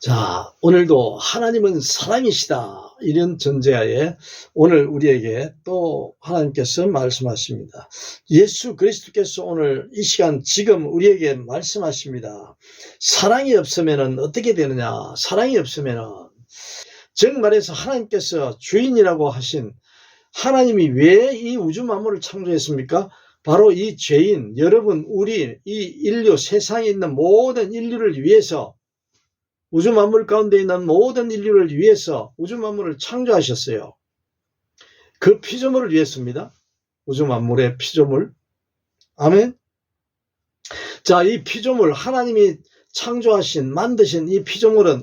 자, 오늘도 하나님은 사랑이시다. 이런 전제하에 오늘 우리에게 또 하나님께서 말씀하십니다. 예수 그리스도께서 오늘 이 시간 지금 우리에게 말씀하십니다. 사랑이 없으면 어떻게 되느냐? 사랑이 없으면 정말해서 하나님께서 주인이라고 하신 하나님이 왜 이 우주 만물을 창조했습니까? 바로 이 죄인, 여러분, 우리 이 인류, 세상에 있는 모든 인류를 위해서, 우주 만물 가운데 있는 모든 인류를 위해서 우주 만물을 창조하셨어요. 그 피조물을 위해서입니다. 우주 만물의 피조물. 아멘. 자, 이 피조물, 하나님이 창조하신, 만드신 이 피조물은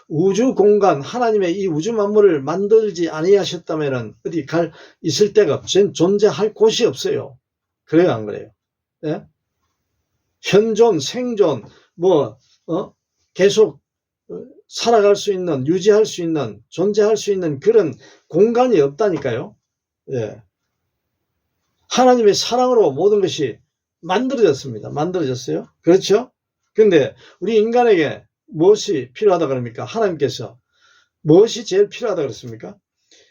우주 공간, 하나님의 이 우주 만물을 만들지 아니하셨다면 어디 있을 데가 없죠. 존재할 곳이 없어요. 그래요, 안 그래요? 예? 현존, 생존, 계속 살아갈 수 있는, 유지할 수 있는, 존재할 수 있는 그런 공간이 없다니까요. 예. 하나님의 사랑으로 모든 것이 만들어졌습니다. 만들어졌어요. 그렇죠? 근데 우리 인간에게 무엇이 필요하다 그럽니까? 하나님께서 무엇이 제일 필요하다 그랬습니까?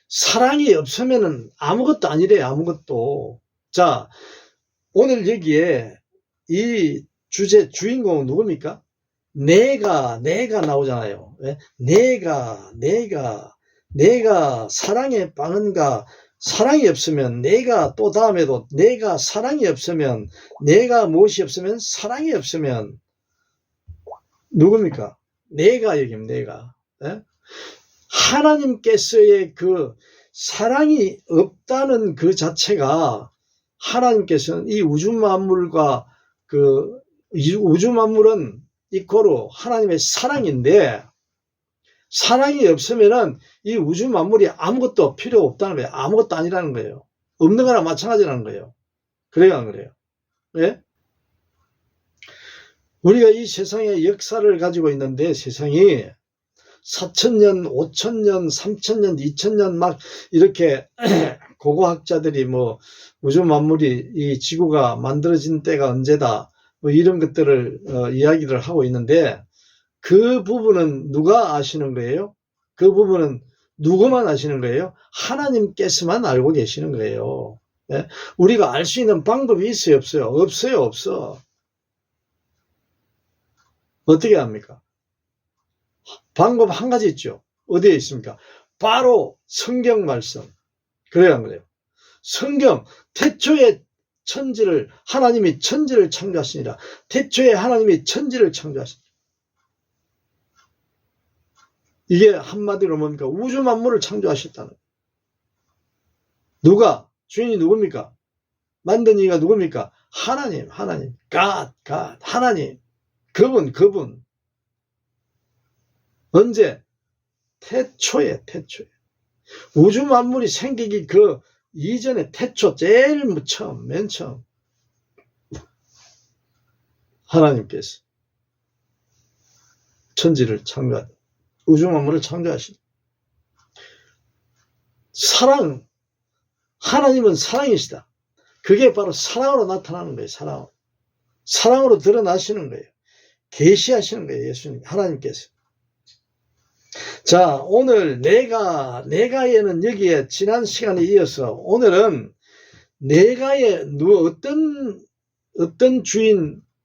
사랑이 없으면 아무것도 아니래요. 아무것도. 자, 오늘 여기에 이 주인공은 누굽니까? 내가 나오잖아요. 왜? 내가 사랑의 빵은가. 사랑이 없으면 내가, 또 다음에도 내가 사랑이 없으면, 내가 무엇이 없으면 사랑이 없으면 누굽니까? 내가 여기입니다. 내가. 예? 하나님께서의 그 사랑이 없다는 그 자체가, 하나님께서는 이 우주 만물과 그 우주 만물은 이코로 하나님의 사랑인데, 사랑이 없으면은 이 우주 만물이 아무것도 필요 없다는 거예요. 아무것도 아니라는 거예요. 없는 거나 마찬가지라는 거예요. 그래요, 안 그래요? 예? 우리가 이 세상의 역사를 가지고 있는데, 세상이 4,000년, 5,000년, 3,000년, 2,000년 막 이렇게 고고학자들이 우주 만물이, 이 지구가 만들어진 때가 언제다, 이런 것들을 이야기를 하고 있는데, 그 부분은 누가 아시는 거예요? 그 부분은 누구만 아시는 거예요? 하나님께서만 알고 계시는 거예요. 예? 우리가 알 수 있는 방법이 있어요, 없어요? 없어요, 없어. 어떻게 합니까? 방법 한 가지 있죠. 어디에 있습니까? 바로 성경 말씀. 그래요, 안 그래요? 성경, 태초에 하나님이 천지를 창조하시니라. 태초에 하나님이 천지를 창조하시니라. 이게 한마디로 뭡니까? 우주 만물을 창조하셨다는 거예요. 누가? 주인이 누굽니까? 만든 이가 누굽니까? 하나님. God, 하나님. 그분. 언제? 태초에. 우주 만물이 생기기 그 이전에 태초, 제일 맨 처음. 하나님께서 천지를 창조하셨다. 우주 만물을 창조하신 사랑, 하나님은 사랑이시다. 그게 바로 사랑으로 나타나는 거예요. 사랑으로 드러나시는 거예요. 계시하시는 거예요. 예수님, 하나님께서. 자, 오늘 내가에는 여기에 지난 시간에 이어서 오늘은 내가에 어떤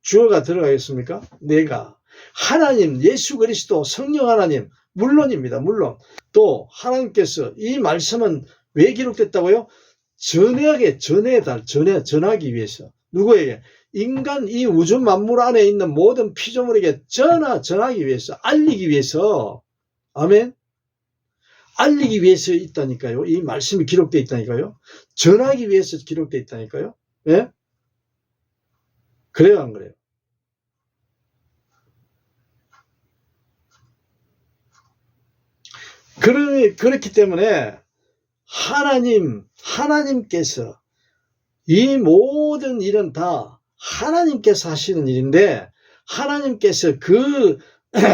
주어가 들어가겠습니까? 내가. 하나님, 예수 그리스도, 성령 하나님, 물론입니다. 물론. 또 하나님께서 이 말씀은 왜 기록됐다고요? 전하기 위해서. 누구에게? 인간 이 우주 만물 안에 있는 모든 피조물에게 전하기 위해서, 알리기 위해서. 아멘. 알리기 위해서 있다니까요. 이 말씀이 기록되어 있다니까요. 전하기 위해서 기록되어 있다니까요. 예? 그래요, 안 그래요? 그렇기 때문에 하나님께서 이 모든 일은 다 하나님께서 하시는 일인데, 하나님께서 그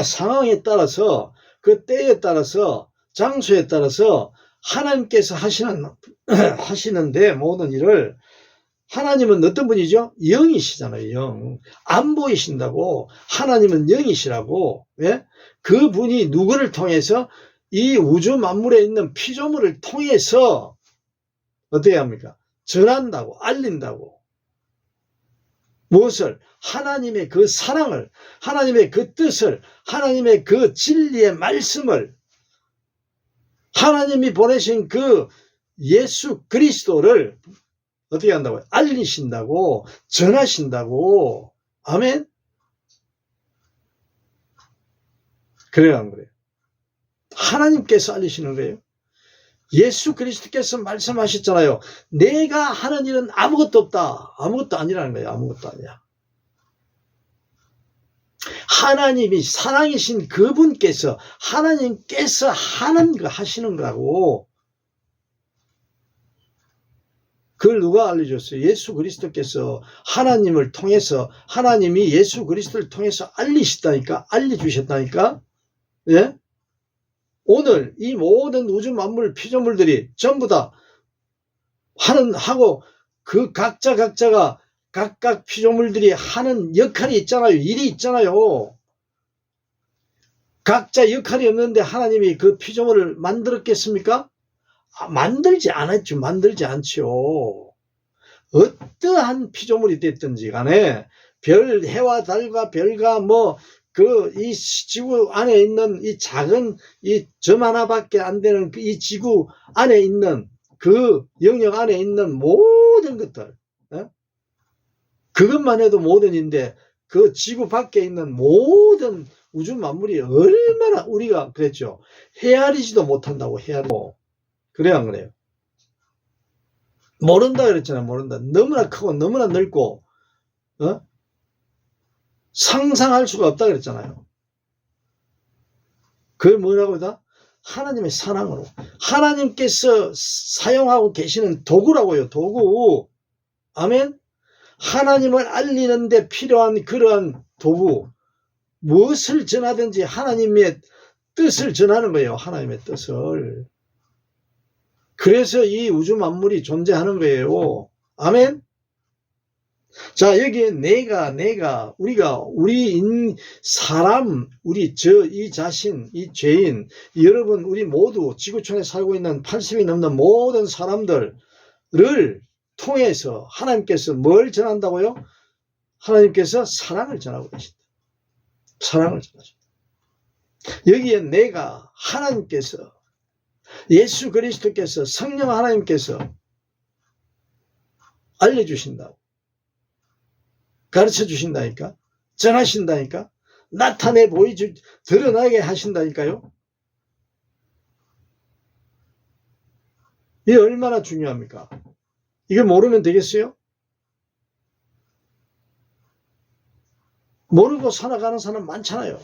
상황에 따라서, 그 때에 따라서, 장소에 따라서 하나님께서 하시는데 모든 일을 하나님은 어떤 분이죠? 영이시잖아요. 영. 안 보이신다고. 하나님은 영이시라고. 예? 그분이 누구를 통해서 이 우주 만물에 있는 피조물을 통해서 어떻게 합니까? 전한다고, 알린다고. 무엇을? 하나님의 그 사랑을, 하나님의 그 뜻을, 하나님의 그 진리의 말씀을, 하나님이 보내신 그 예수 그리스도를 어떻게 한다고요? 알리신다고, 전하신다고. 아멘? 그래요, 안 그래요? 하나님께서 알리시는 거예요. 예수 그리스도께서 말씀하셨잖아요. 내가 하는 일은 아무것도 없다. 아무것도 아니라는 거예요. 아무것도 아니야. 하나님이 사랑이신 그분께서, 하나님께서 하시는 거라고. 그걸 누가 알려줬어요? 예수 그리스도께서 하나님을 통해서, 하나님이 예수 그리스도를 통해서 알리셨다니까, 알려주셨다니까. 예? 오늘 이 모든 우주 만물 피조물들이 전부 다 하고 그 각자가 각각 피조물들이 하는 역할이 있잖아요. 일이 있잖아요. 각자 역할이 없는데 하나님이 그 피조물을 만들었겠습니까? 만들지 않았죠. 만들지 않죠. 어떠한 피조물이 됐든지 간에 별, 해와 달과 별과 이 지구 안에 있는 이 작은 이 점 하나밖에 안 되는 이 지구 안에 있는 그 영역 안에 있는 모든 것들, 그것만 해도 모든인데 그 지구 밖에 있는 모든 우주 만물이 얼마나 우리가 그랬죠. 헤아리지도 못한다고 헤아리고. 그래요, 안 그래요? 모른다 그랬잖아요. 모른다. 너무나 크고 너무나 넓고 상상할 수가 없다 그랬잖아요. 그걸 뭐라고 하다? 하나님의 사랑으로. 하나님께서 사용하고 계시는 도구라고요. 도구. 아멘. 하나님을 알리는 데 필요한 그러한 도구. 무엇을 전하든지 하나님의 뜻을 전하는 거예요. 하나님의 뜻을. 그래서 이 우주 만물이 존재하는 거예요. 아멘. 자, 여기에 사람, 이 자신, 이 죄인, 여러분, 우리 모두 지구촌에 살고 있는 80이 넘는 모든 사람들을 통해서 하나님께서 뭘 전한다고요? 하나님께서 사랑을 전하고 계신다. 사랑을 전하십니다. 여기에 하나님께서, 예수 그리스도께서, 성령 하나님께서 알려주신다고. 가르쳐 주신다니까, 전하신다니까, 드러나게 하신다니까요. 이게 얼마나 중요합니까? 이거 모르면 되겠어요? 모르고 살아가는 사람 많잖아요.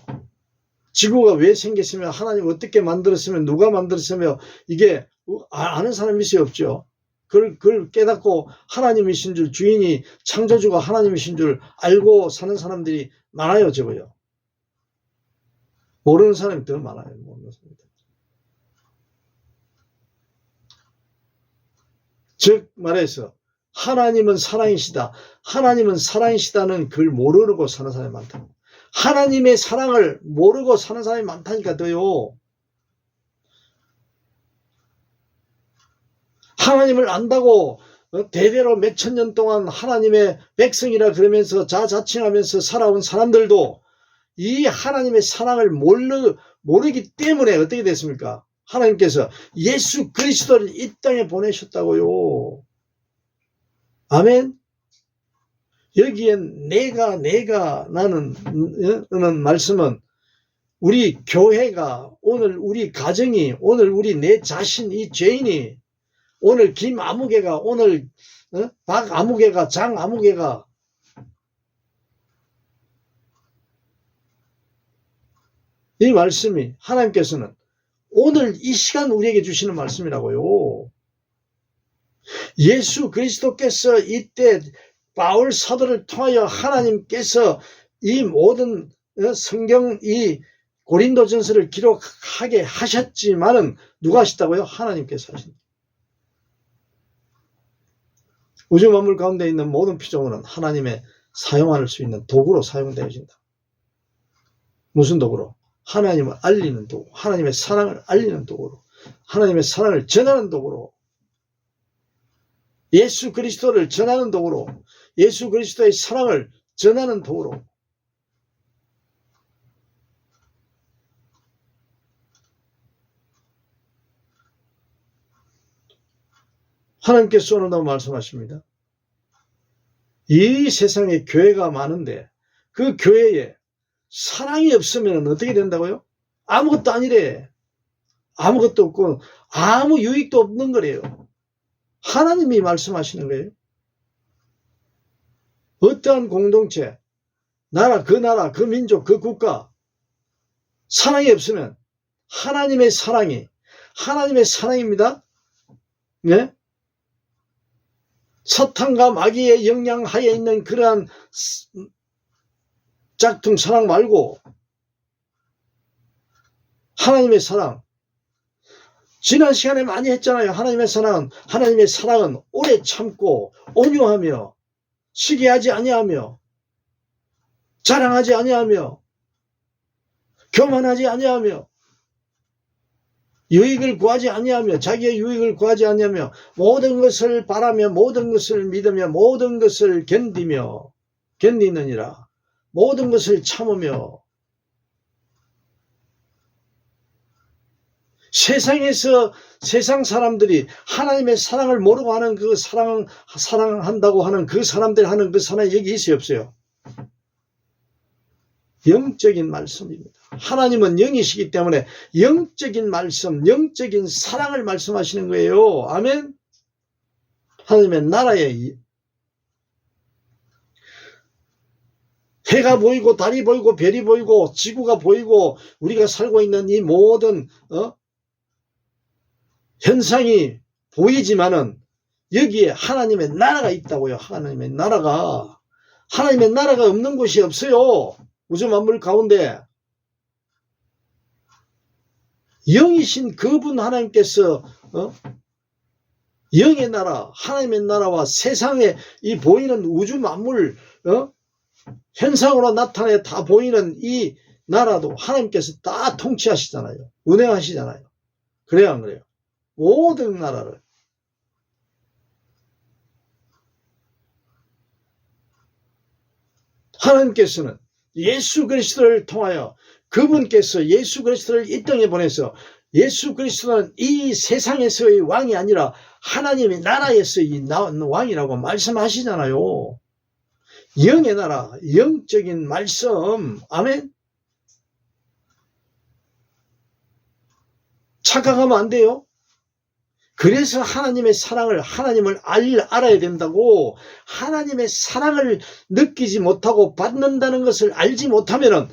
지구가 왜 생겼으며, 하나님 어떻게 만들었으며, 누가 만들었으며, 이게 아는 사람이 있어요, 없죠? 그걸 깨닫고 하나님이신 줄, 주인이 창조주가 하나님이신 줄 알고 사는 사람들이 많아요, 저거요. 모르는 사람이 더 많아요. 모르는 사람들. 즉 말해서 하나님은 사랑이시다. 하나님은 사랑이시다는 그걸 모르고 사는 사람이 많다. 하나님의 사랑을 모르고 사는 사람이 많다니까 더요. 하나님을 안다고 대대로 몇천 년 동안 하나님의 백성이라 그러면서 자칭하면서 살아온 사람들도 이 하나님의 사랑을 모르기 때문에 어떻게 됐습니까? 하나님께서 예수 그리스도를 이 땅에 보내셨다고요. 아멘. 여기엔 나는 말씀은 우리 교회가, 오늘 우리 가정이, 오늘 우리 내 자신, 이 죄인이, 오늘 김아무개가, 오늘 박아무개가, 장아무개가 이 말씀이 하나님께서는 오늘 이 시간 우리에게 주시는 말씀이라고요. 예수 그리스도께서 이때 바울 사도를 통하여 하나님께서 이 모든 성경, 이 고린도전서를 기록하게 하셨지만은 누가 하셨다고요? 하나님께서 하신다. 우주 만물 가운데 있는 모든 피조물은 하나님의 사용할 수 있는 도구로 사용되어진다. 무슨 도구로? 하나님을 알리는 도구, 하나님의 사랑을 알리는 도구로, 하나님의 사랑을 전하는 도구로, 예수 그리스도를 전하는 도구로, 예수 그리스도의 사랑을 전하는 도구로. 하나님께서 오늘도 말씀하십니다. 이 세상에 교회가 많은데 그 교회에 사랑이 없으면 어떻게 된다고요? 아무것도 아니래. 아무것도 없고 아무 유익도 없는 거래요. 하나님이 말씀하시는 거예요. 어떠한 공동체, 나라, 그 민족, 그 국가 사랑이 없으면 하나님의 사랑입니다. 네? 사탄과 마귀의 영향하에 있는 그러한 짝퉁 사랑 말고 하나님의 사랑. 지난 시간에 많이 했잖아요. 하나님의 사랑은 오래 참고 온유하며 시기하지 아니하며 자랑하지 아니하며 교만하지 아니하며 유익을 구하지 아니하며 자기의 유익을 구하지 아니하며 모든 것을 바라며 모든 것을 믿으며 모든 것을 견디느니라. 모든 것을 참으며. 세상에서 세상 사람들이 하나님의 사랑을 모르고 하는 그 사랑한다고 하는 그 사람들 하는 그 사랑이 여기 있어요, 없어요? 영적인 말씀입니다. 하나님은 영이시기 때문에 영적인 말씀, 영적인 사랑을 말씀하시는 거예요. 아멘. 하나님의 나라에 해가 보이고 달이 보이고 별이 보이고 지구가 보이고 우리가 살고 있는 이 모든 현상이 보이지만은 여기에 하나님의 나라가 있다고요. 하나님의 나라가 없는 곳이 없어요. 우주 만물 가운데 영이신 그분 하나님께서 영의 나라, 하나님의 나라와 세상에 이 보이는 우주 만물 현상으로 나타내 다 보이는 이 나라도 하나님께서 다 통치하시잖아요. 운행하시잖아요. 그래요, 안 그래요? 모든 나라를. 하나님께서는 예수 그리스도를 통하여 그분께서 예수 그리스도를 이 땅에 보내서 예수 그리스도는 이 세상에서의 왕이 아니라 하나님의 나라에서의 왕이라고 말씀하시잖아요. 영의 나라, 영적인 말씀. 아멘. 착각하면 안 돼요. 그래서 하나님을 알아야 된다고. 하나님의 사랑을 느끼지 못하고 받는다는 것을 알지 못하면은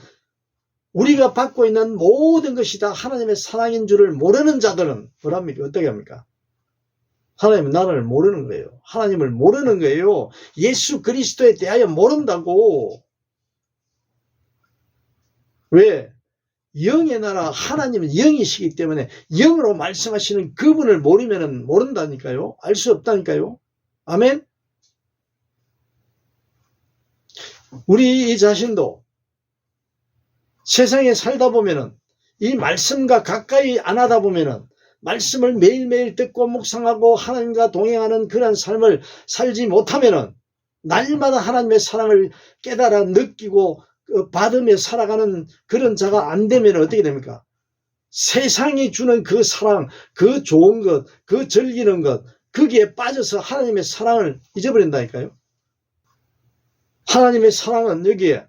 우리가 받고 있는 모든 것이 다 하나님의 사랑인 줄을 모르는 자들은 뭐랍니까? 어떻게 합니까? 하나님의 나라를 모르는 거예요. 하나님을 모르는 거예요. 예수 그리스도에 대하여 모른다고. 왜? 영의 나라, 하나님은 영이시기 때문에 영으로 말씀하시는 그분을 모르면 모른다니까요. 알 수 없다니까요. 아멘. 우리 이 자신도 세상에 살다 보면은 이 말씀과 가까이 안 하다 보면은 말씀을 매일매일 듣고 묵상하고 하나님과 동행하는 그런 삶을 살지 못하면은 날마다 하나님의 사랑을 깨달아 느끼고 받으며 살아가는 그런 자가 안 되면 어떻게 됩니까? 세상이 주는 그 사랑, 그 좋은 것, 그 즐기는 것, 거기에 빠져서 하나님의 사랑을 잊어버린다니까요. 하나님의 사랑은 여기에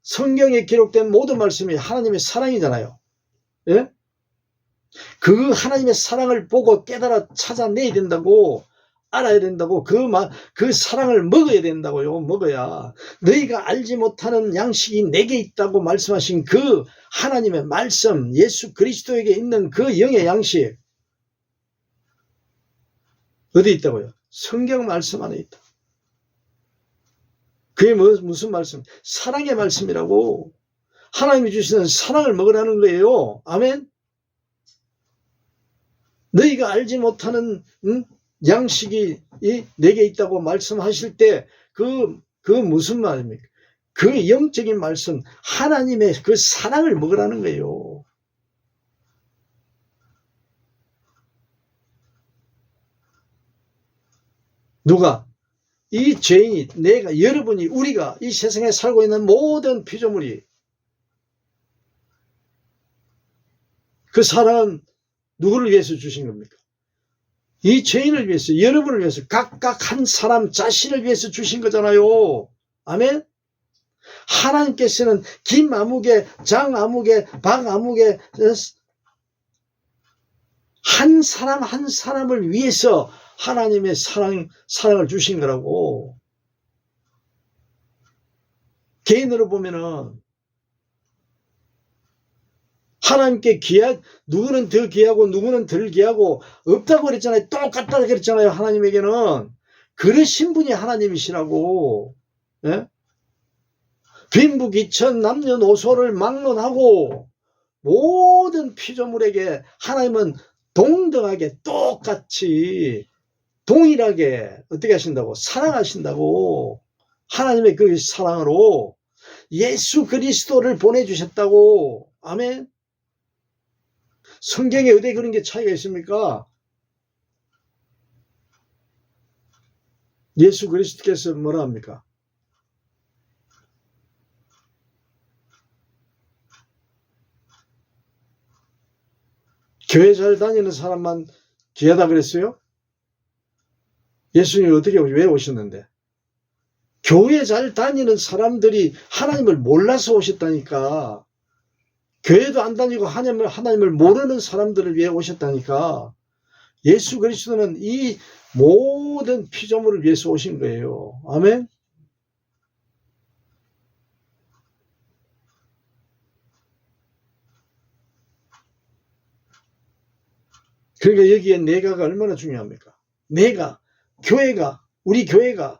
성경에 기록된 모든 말씀이 하나님의 사랑이잖아요. 예? 그 하나님의 사랑을 보고 깨달아 찾아내야 된다고, 알아야 된다고, 그 사랑을 먹어야 된다고요. 먹어야. 너희가 알지 못하는 양식이 내게 있다고 말씀하신 그 하나님의 말씀, 예수 그리스도에게 있는 그 영의 양식 어디 있다고요? 성경 말씀 안에 있다. 그게 무슨 말씀? 사랑의 말씀이라고. 하나님이 주시는 사랑을 먹으라는 거예요. 아멘. 너희가 알지 못하는 양식이 내게 있다고 말씀하실 때 그 무슨 말입니까? 그 영적인 말씀, 하나님의 그 사랑을 먹으라는 거예요. 누가? 이 죄인이, 내가, 여러분이, 우리가 이 세상에 살고 있는 모든 피조물이 그 사랑은 누구를 위해서 주신 겁니까? 이 죄인을 위해서, 여러분을 위해서, 각각 한 사람 자신을 위해서 주신 거잖아요. 아멘? 하나님께서는 김아무개, 장아무개, 박아무개 한 사람 한 사람을 위해서 하나님의 사랑을 주신 거라고. 개인으로 보면은 하나님께 누구는 더 귀하고 누구는 덜 귀하고 없다고 그랬잖아요. 똑같다고 그랬잖아요. 하나님에게는. 그러신 분이 하나님이시라고. 예? 빈부귀천 남녀노소를 막론하고 모든 피조물에게 하나님은 동등하게 똑같이 동일하게 어떻게 하신다고? 사랑하신다고. 하나님의 그 사랑으로 예수 그리스도를 보내주셨다고. 아멘. 성경에 어디에 그런 게 차이가 있습니까? 예수 그리스도께서 뭐라 합니까? 교회 잘 다니는 사람만 귀하다 그랬어요? 예수님이 왜 오셨는데? 교회 잘 다니는 사람들이 하나님을 몰라서 오셨다니까. 교회도 안 다니고 하나님을 모르는 사람들을 위해 오셨다니까. 예수 그리스도는 이 모든 피조물을 위해서 오신 거예요. 아멘. 그러니까 여기에 내가가 얼마나 중요합니까? 내가, 교회가, 우리 교회가,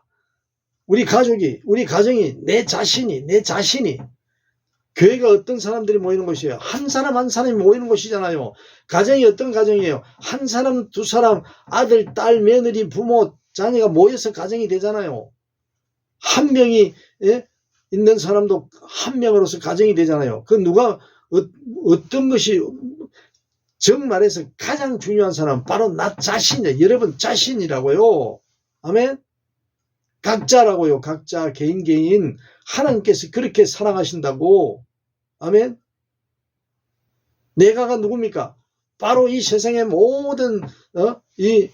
우리 가족이, 우리 가정이, 내 자신이 교회가 어떤 사람들이 모이는 곳이에요? 한 사람 한 사람이 모이는 곳이잖아요. 가정이 어떤 가정이에요? 한 사람, 두 사람, 아들, 딸, 며느리, 부모, 자녀가 모여서 가정이 되잖아요. 한 명이 있는 사람도 한 명으로서 가정이 되잖아요. 그 누가 어떤 것이 정말해서 가장 중요한 사람 바로 나 자신이에요. 여러분 자신이라고요. 아멘. 각자라고요. 각자 개인 하나님께서 그렇게 사랑하신다고. 아멘. 내가가 누굽니까? 바로 이 세상의 모든 이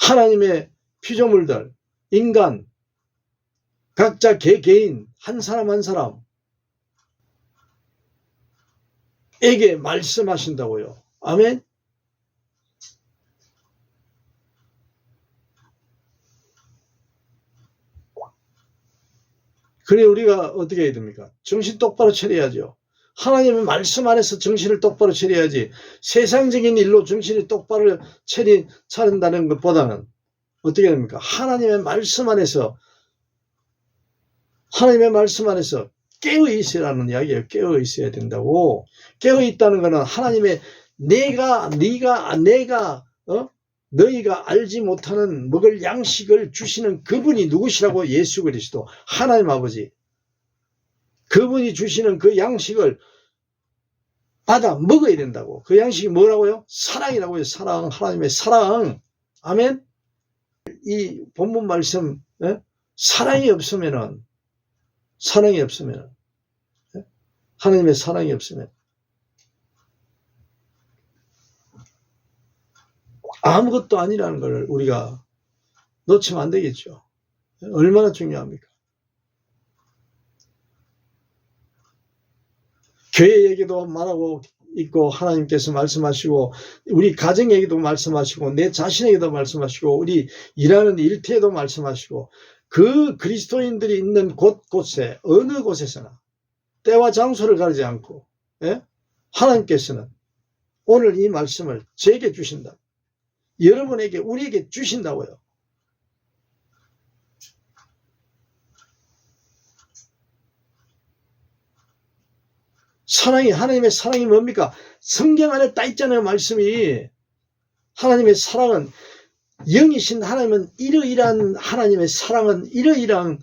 하나님의 피조물들, 인간, 각자 개인 한 사람 한 사람에게 말씀하신다고요. 아멘. 그래 우리가 어떻게 해야 됩니까? 정신 똑바로 차려야죠. 하나님의 말씀 안에서 정신을 똑바로 차려야지. 세상적인 일로 정신이 똑바로 차린다는 것보다는 어떻게 됩니까? 하나님의 말씀 안에서 깨어 있으라는 이야기예요. 깨어 있어야 된다고. 깨어 있다는 것은 하나님의 내가 너희가 알지 못하는 먹을 양식을 주시는 그분이 누구시라고? 예수 그리스도 하나님 아버지. 그분이 주시는 그 양식을 받아 먹어야 된다고. 그 양식이 뭐라고요? 사랑이라고요. 사랑. 하나님의 사랑. 아멘. 이 본문 말씀 사랑이 없으면 하나님의 사랑이 없으면 아무것도 아니라는 걸 우리가 놓치면 안 되겠죠. 얼마나 중요합니까? 교회 얘기도 말하고 있고 하나님께서 말씀하시고 우리 가정 얘기도 말씀하시고 내 자신에게도 말씀하시고 우리 일하는 일터에도 말씀하시고 그 그리스도인들이 있는 곳곳에 어느 곳에서나 때와 장소를 가리지 않고 하나님께서는 오늘 이 말씀을 제게 주신다. 여러분에게 우리에게 주신다고요. 하나님의 사랑이 뭡니까? 성경 안에 딱 있잖아요, 말씀이. 하나님의 사랑은, 영이신 하나님은 이러이러한 하나님의 사랑은 이러이러한,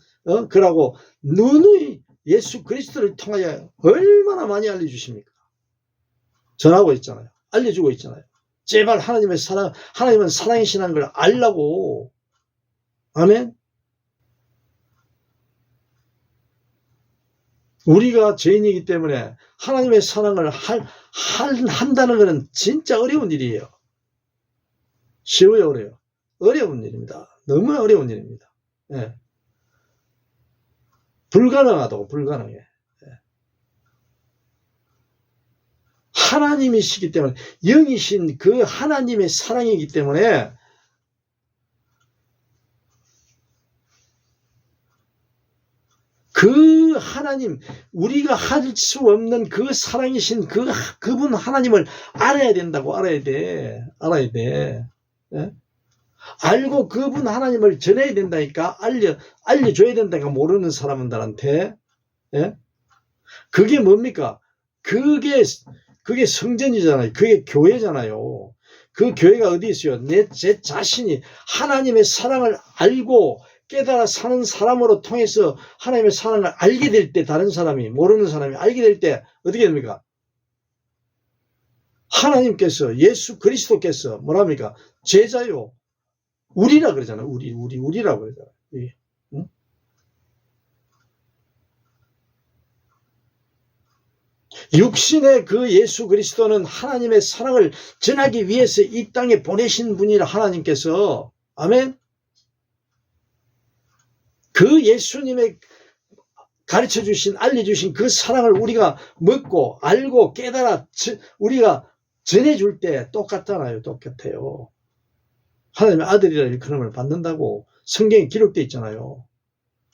그라고 누누이 예수 그리스도를 통하여 얼마나 많이 알려주십니까? 전하고 있잖아요. 알려주고 있잖아요. 제발 하나님은 사랑이시라는 걸 알라고. 아멘? 우리가 죄인이기 때문에 하나님의 사랑을 한다는 것은 진짜 어려운 일이에요. 쉬워요, 어려워요? 어려운 일입니다. 너무 어려운 일입니다. 예. 불가능하다고, 불가능해. 예. 하나님이시기 때문에, 영이신 그 하나님의 사랑이기 때문에 그 하나님, 우리가 할 수 없는 그 사랑이신 그분 하나님을 알아야 된다고. 알아야 돼. 예? 알고 그분 하나님을 전해야 된다니까. 알려줘야 된다니까. 모르는 사람들한테. 예? 그게 뭡니까? 그게 성전이잖아요. 그게 교회잖아요. 그 교회가 어디 있어요? 제 자신이 하나님의 사랑을 알고 깨달아 사는 사람으로 통해서 하나님의 사랑을 알게 될 때, 다른 사람이, 모르는 사람이 알게 될 때 어떻게 됩니까? 하나님께서, 예수 그리스도께서 뭐랍니까? 제자요. 우리라 그러잖아요. 우리라고 그러잖아요. 응? 육신의 그 예수 그리스도는 하나님의 사랑을 전하기 위해서 이 땅에 보내신 분이라, 하나님께서. 아멘? 그 예수님의 가르쳐 주신, 알려주신 그 사랑을 우리가 먹고 알고 깨달아 우리가 전해줄 때 똑같잖아요. 똑같아요. 하나님의 아들이라 일컬음을 받는다고 성경에 기록되어 있잖아요.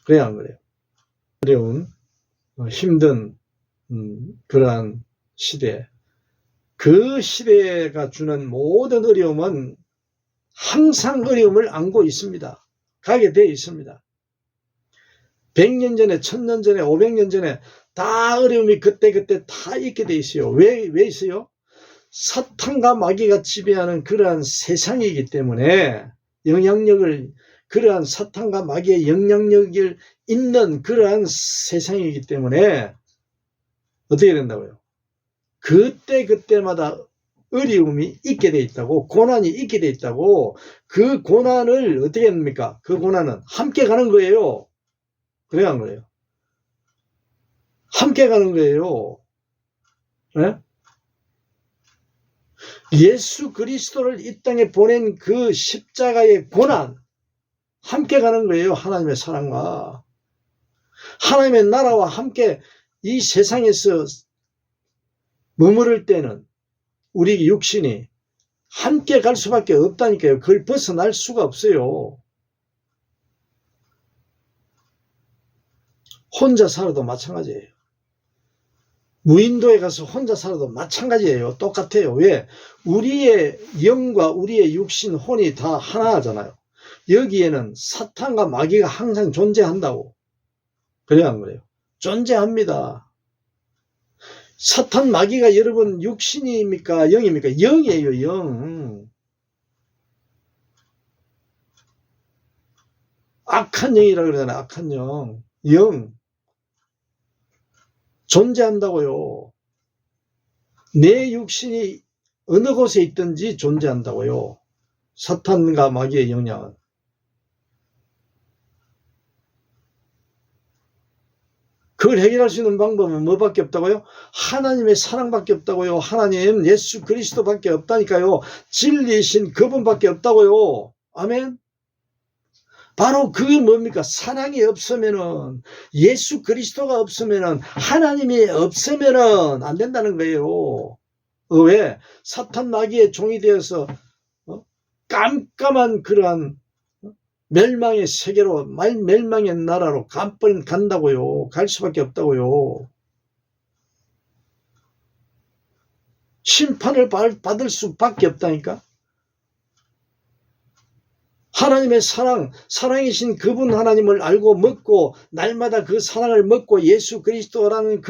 그래야 안 그래요? 어려운, 힘든 그러한 시대, 그 시대가 주는 모든 어려움은 항상 어려움을 안고 있습니다. 가게 되어 있습니다. 100년 전에, 1000년 전에, 500년 전에 다 어려움이 그때 다 있게 돼 있어요. 왜 있어요? 사탄과 마귀가 지배하는 그러한 세상이기 때문에, 그러한 사탄과 마귀의 영향력을 있는 그러한 세상이기 때문에 어떻게 된다고요? 그때마다 어려움이 있게 돼 있다고, 고난이 있게 돼 있다고. 그 고난을 어떻게 합니까? 그 고난은 함께 가는 거예요. 그래야 한 거예요. 함께 가는 거예요. 네? 예수 그리스도를 이 땅에 보낸 그 십자가의 고난, 함께 가는 거예요. 하나님의 사랑과 하나님의 나라와 함께 이 세상에서 머무를 때는 우리 육신이 함께 갈 수밖에 없다니까요. 그걸 벗어날 수가 없어요. 혼자 살아도 마찬가지예요. 무인도에 가서 혼자 살아도 마찬가지예요. 똑같아요. 왜? 우리의 영과 우리의 육신, 혼이 다 하나잖아요. 여기에는 사탄과 마귀가 항상 존재한다고. 그래야 안 그래요? 존재합니다. 사탄, 마귀가 여러분 육신입니까? 영입니까? 영이에요. 영. 악한 영이라고 그러잖아요. 악한 영. 영. 존재한다고요. 내 육신이 어느 곳에 있든지 존재한다고요. 사탄과 마귀의 영향은. 그걸 해결할 수 있는 방법은 뭐밖에 없다고요? 하나님의 사랑밖에 없다고요. 하나님 예수 그리스도밖에 없다니까요. 진리이신 그분밖에 없다고요. 아멘. 바로 그게 뭡니까? 사랑이 없으면은, 예수 그리스도가 없으면은, 하나님이 없으면은 안 된다는 거예요. 왜? 사탄 마귀의 종이 되어서 깜깜한 그러한 멸망의 세계로, 멸망의 나라로 간다고요. 갈 수밖에 없다고요. 심판을 받을 수밖에 없다니까. 하나님의 사랑이신 그분 하나님을 알고 먹고, 날마다 그 사랑을 먹고 예수 그리스도라는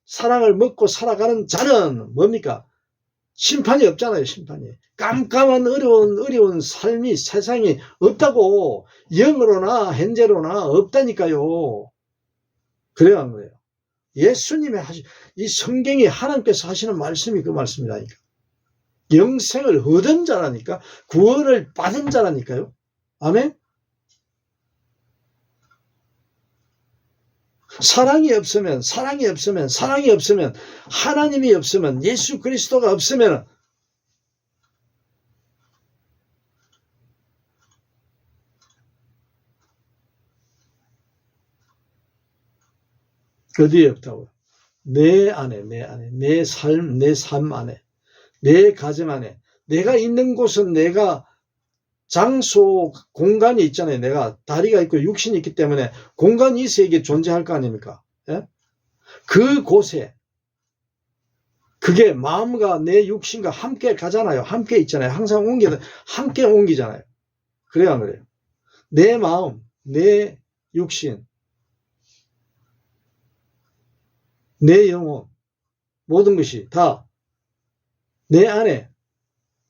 사랑을 먹고 살아가는 자는 뭡니까? 심판이 없잖아요. 심판이. 깜깜한 어려운 삶이 세상에 없다고. 영으로나 현재로나 없다니까요. 그래야 하는 거예요. 예수님의 이 성경이 하나님께서 하시는 말씀이 그 말씀이라니까. 영생을 얻은 자라니까. 구원을 받은 자라니까요. 아멘. 사랑이 없으면 하나님이 없으면 예수 그리스도가 없으면 어디에 없다고요? 내 안에, 내 삶 안에, 내 가정 안에, 내가 있는 곳은 내가 장소, 공간이 있잖아요. 내가 다리가 있고 육신이 있기 때문에 공간이 있어야 이게 존재할 거 아닙니까? 예? 그 곳에 그게 마음과 내 육신과 함께 가잖아요. 함께 있잖아요. 항상 함께 옮기잖아요. 그래야 안 그래요? 내 마음, 내 육신, 내 영혼, 모든 것이 다 내 안에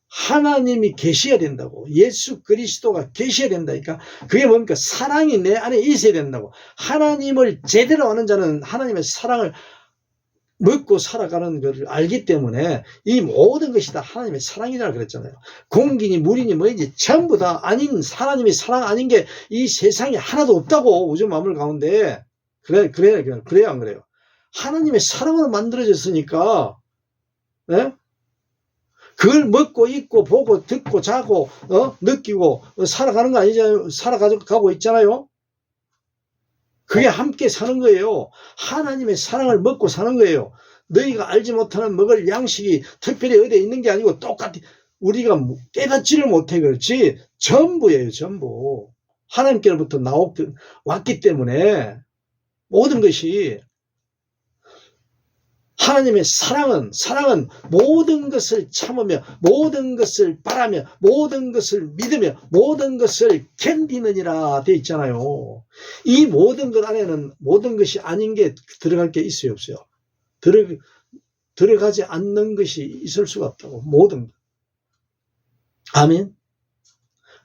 하나님이 계셔야 된다고. 예수 그리스도가 계셔야 된다니까. 그게 뭡니까? 사랑이 내 안에 있어야 된다고. 하나님을 제대로 아는 자는 하나님의 사랑을 먹고 살아가는 것을 알기 때문에 이 모든 것이 다 하나님의 사랑이라 그랬잖아요. 공기니 물이니 뭐니 전부 다 아닌 하나님의 사랑 아닌 게 이 세상에 하나도 없다고. 우주 만물 가운데. 그래야 안 그래요? 하나님의 사랑으로 만들어졌으니까, 네? 그걸 먹고 입고 보고 듣고 자고 느끼고 살아가는 거 아니잖아요. 살아가고 있잖아요. 그게 함께 사는 거예요. 하나님의 사랑을 먹고 사는 거예요. 너희가 알지 못하는 먹을 양식이 특별히 어디에 있는 게 아니고 똑같이 우리가 깨닫지를 못해. 그렇지. 전부예요. 전부. 하나님께로부터 왔기 때문에 모든 것이 하나님의 사랑은 모든 것을 참으며 모든 것을 바라며 모든 것을 믿으며 모든 것을 견디느니라 되어 있잖아요. 이 모든 것 안에는 모든 것이 아닌 게 들어갈 게 있어요, 없어요? 들어가지 않는 것이 있을 수가 없다고. 모든 것. 아멘.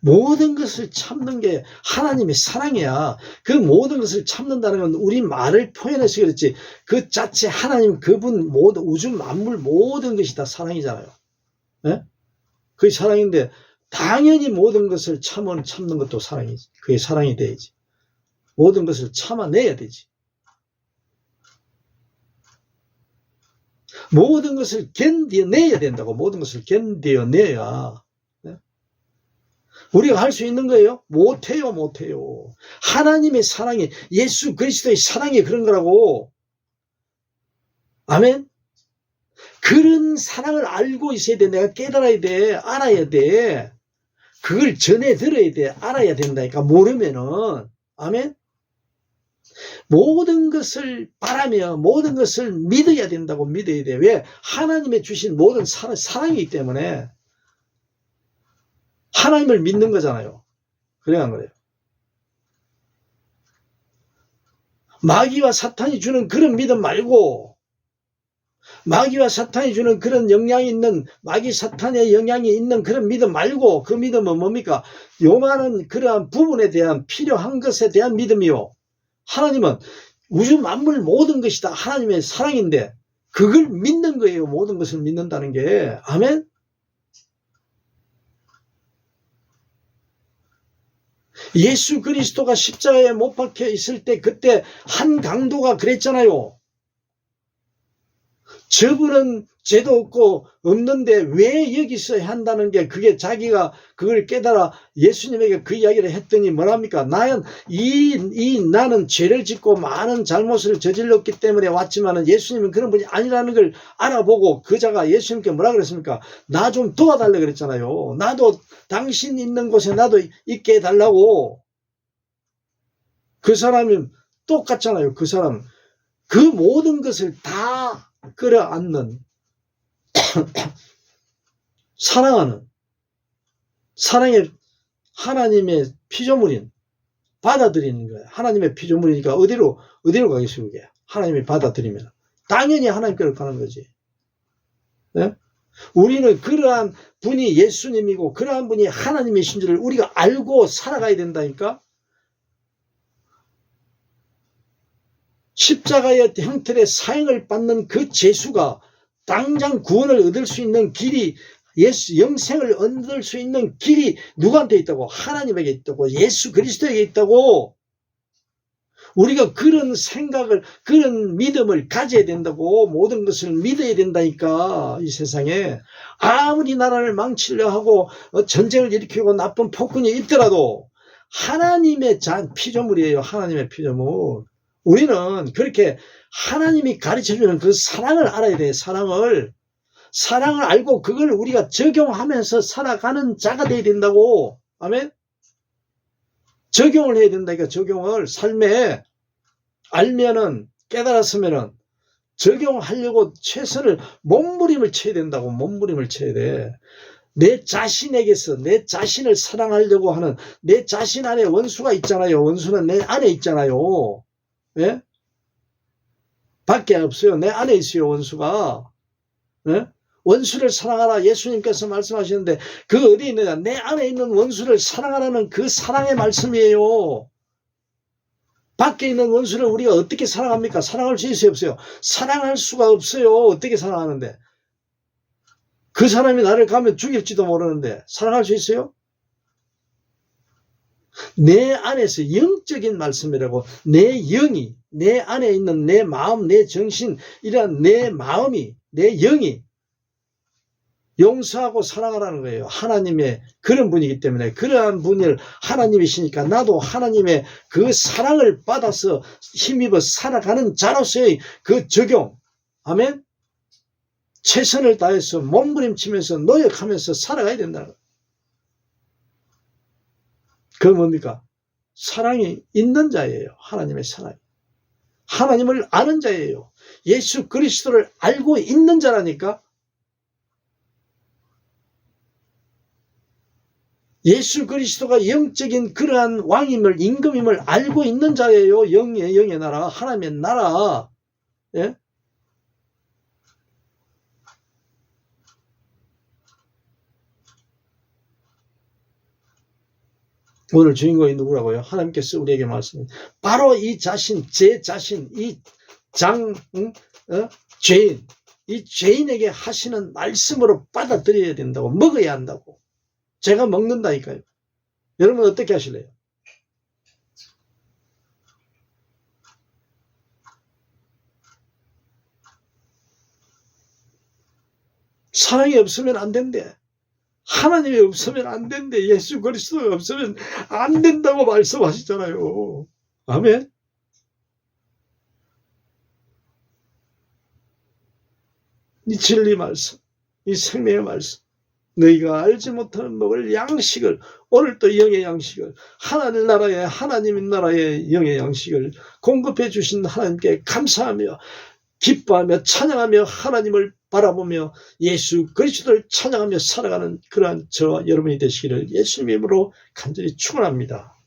모든 것을 참는 게 하나님의 사랑이야. 그 모든 것을 참는다는 건 우리 말을 표현해서 그렇지 그 자체 하나님 그분 모든 우주 만물 모든 것이 다 사랑이잖아요. 네? 그게 사랑인데 당연히 모든 것을 참는 것도 사랑이지. 그게 사랑이 돼야지. 모든 것을 참아내야 되지. 모든 것을 견뎌내야 된다고. 모든 것을 견뎌내야. 우리가 할 수 있는 거예요? 못해요. 하나님의 사랑이, 예수 그리스도의 사랑이 그런 거라고. 아멘? 그런 사랑을 알고 있어야 돼. 내가 깨달아야 돼. 알아야 돼. 그걸 전해 들어야 돼. 알아야 된다니까. 모르면은. 아멘? 모든 것을 바라며 모든 것을 믿어야 된다고. 믿어야 돼. 왜? 하나님의 주신 모든 사랑이기 때문에. 하나님을 믿는 거잖아요. 그래야 하는 거예요. 마귀와 사탄이 주는 그런 믿음 말고 마귀와 사탄이 주는 그런 영향이 있는 마귀 사탄의 영향이 있는 그런 믿음 말고 그 믿음은 뭡니까? 요만한 그러한 부분에 대한 필요한 것에 대한 믿음이요. 하나님은 우주 만물 모든 것이 다 하나님의 사랑인데 그걸 믿는 거예요. 모든 것을 믿는다는 게. 아멘? 예수 그리스도가 십자가에 못 박혀 있을 때 그때 한 강도가 그랬잖아요. 저분은 죄도 없고 없는데 왜 여기서 한다는 게 그게 자기가 그걸 깨달아 예수님에게 그 이야기를 했더니 뭐랍니까? 나는 죄를 짓고 많은 잘못을 저질렀기 때문에 왔지만은 예수님은 그런 분이 아니라는 걸 알아보고 그 자가 예수님께 뭐라 그랬습니까? 나 좀 도와달라 그랬잖아요. 나도 당신 있는 곳에 나도 있게 해달라고. 그 사람이 똑같잖아요. 그 사람 그 모든 것을 다 끌어안는 사랑하는 사랑의 하나님의 피조물인 받아들이는 거예요. 하나님의 피조물이니까 어디로 가겠어요? 그게 하나님이 받아들이면 당연히 하나님께로 가는 거지. 네? 우리는 그러한 분이 예수님이고 그러한 분이 하나님이신 줄을 우리가 알고 살아가야 된다니까. 십자가의 형틀의 사형을 받는 그 죄수가 당장 구원을 얻을 수 있는 길이, 예수 영생을 얻을 수 있는 길이 누구한테 있다고? 하나님에게 있다고. 예수 그리스도에게 있다고. 우리가 그런 생각을, 그런 믿음을 가져야 된다고. 모든 것을 믿어야 된다니까. 이 세상에 아무리 나라를 망치려 하고 전쟁을 일으키고 나쁜 폭군이 있더라도 하나님의 피조물이에요. 하나님의 피조물. 우리는 그렇게 하나님이 가르쳐주는 그 사랑을 알아야 돼. 사랑을 알고 그걸 우리가 적용하면서 살아가는 자가 돼야 된다고. 아멘. 적용을 해야 된다니까. 적용을 삶에 알면은, 깨달았으면은 적용하려고 최선을, 몸부림을 쳐야 된다고. 몸부림을 쳐야 돼. 내 자신에게서 내 자신을 사랑하려고 하는, 내 자신 안에 원수가 있잖아요. 원수는 내 안에 있잖아요. 예? 밖에 없어요. 내 안에 있어요. 원수가. 예? 원수를 사랑하라 예수님께서 말씀하시는데 그 어디 있느냐? 내 안에 있는 원수를 사랑하라는 그 사랑의 말씀이에요. 밖에 있는 원수를 우리가 어떻게 사랑합니까? 사랑할 수 있어요? 없어요? 사랑할 수가 없어요. 어떻게 사랑하는데? 그 사람이 나를 가면 죽일지도 모르는데 사랑할 수 있어요? 내 안에서 영적인 말씀이라고. 내 영이, 내 안에 있는 내 마음, 내 정신, 이런 내 마음이, 내 영이 용서하고 사랑하라는 거예요. 하나님의 그런 분이기 때문에. 그러한 분을 하나님이시니까 나도 하나님의 그 사랑을 받아서 힘입어 살아가는 자로서의 그 적용. 아멘. 최선을 다해서 몸부림치면서 노력하면서 살아가야 된다는 거예요. 그건 뭡니까? 사랑이 있는 자예요. 하나님의 사랑이. 하나님을 아는 자예요. 예수 그리스도를 알고 있는 자라니까. 예수 그리스도가 영적인 그러한 왕임을, 임금임을 알고 있는 자예요. 영의 나라, 하나님의 나라. 예? 오늘 주인공이 누구라고요? 하나님께서 우리에게 말씀합니다. 바로 이 자신, 제 자신, 이 죄인, 이 죄인에게 하시는 말씀으로 받아들여야 된다고. 먹어야 한다고. 제가 먹는다니까요. 여러분 어떻게 하실래요? 사랑이 없으면 안 된대. 하나님이 없으면 안 된대. 예수 그리스도가 없으면 안 된다고 말씀하시잖아요. 아멘. 이 진리 말씀, 이 생명의 말씀, 너희가 알지 못하는 먹을 양식을, 오늘 또 영의 양식을, 하나님 나라의, 하나님 나라의 영의 양식을 공급해 주신 하나님께 감사하며 기뻐하며 찬양하며 하나님을 바라보며 예수 그리스도를 찬양하며 살아가는 그러한 저와 여러분이 되시기를 예수님 이름으로 간절히 축원합니다.